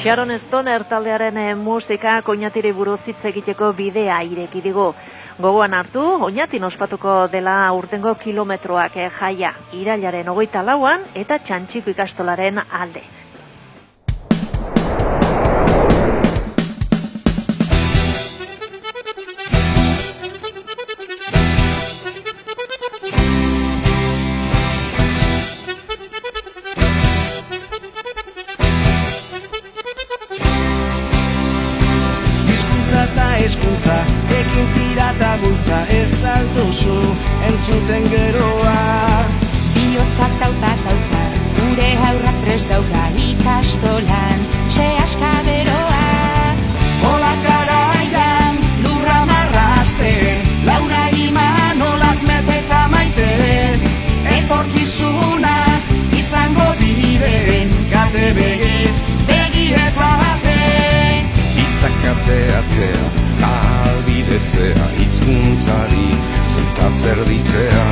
Sharon Stoner taldearen musika Oñatiri buruz hitz egiteko bidea ireki digu. Gogoan hartu, Oñatin ospatuko dela urtengo kilometroak jaia, irailaren 24an eta Txantxiko ikastolaren alde. Eskuntza, ekin tirata bultza, ez alduzu entzuten geroa. Biotzak tauta, gure haurrak prest dauka ikastolan, se askaberoa. Olaz garaian, lurra marraste, laura imanolak meteta maite, etorkizuna izango diren, gate begiek bate. Ateatzea, albidetzea, hizkuntzari zeutat zerditzea.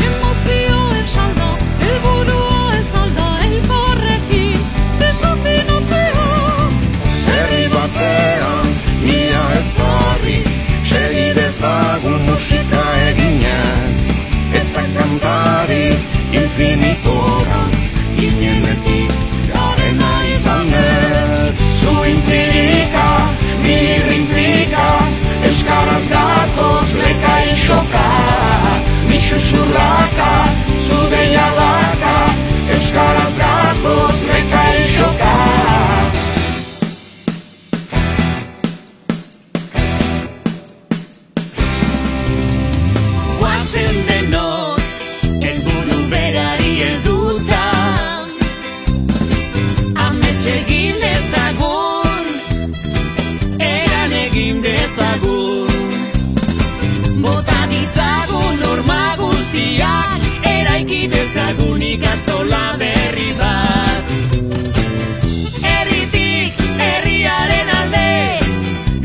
Emozioen salda, helburua ez alda, elkarrekin desafinatzea. Herri batean, ia ez darri, segi dezagun musika eginez, eta kantari infinitorantz, inenetik garena izanez. Zuintzirika, mirrintzika, eskaraz gatoz leka isoka, mi xuxurlaka, zude jalaka, eskaraz gatoz leka isoka. Guazen denok, helburu berari helduta, ametsegin dezagun, egin dezagun, bota ditzagun norma guztiak, eraiki dezagun ikastola berri bat. Herritik herriaren alde,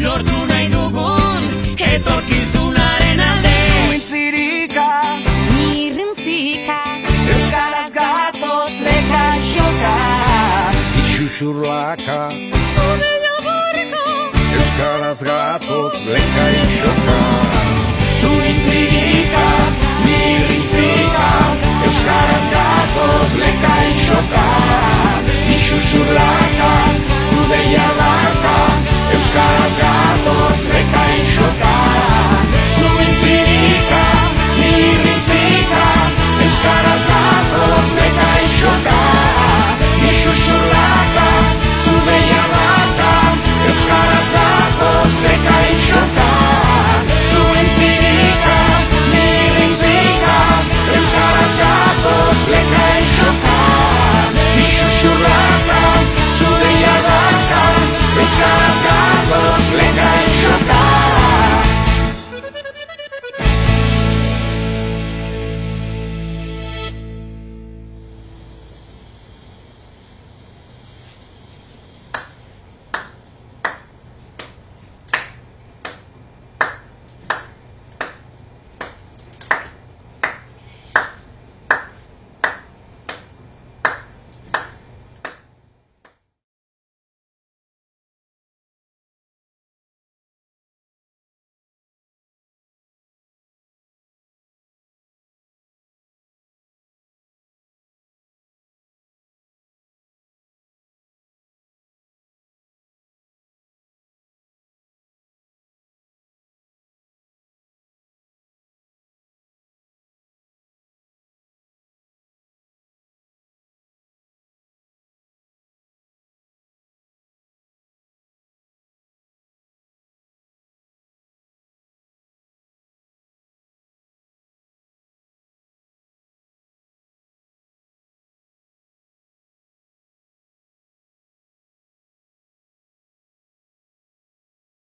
lortu nahi dugun, etorkizunaren alde. Zuintzirika, Mirrintzika, eskaraz gatoz leka isoka, ixuxurlaka, euskaraz gatoz leka isoka. Zuintzirika, mirrintzika, euskaraz gatoz leka isoka,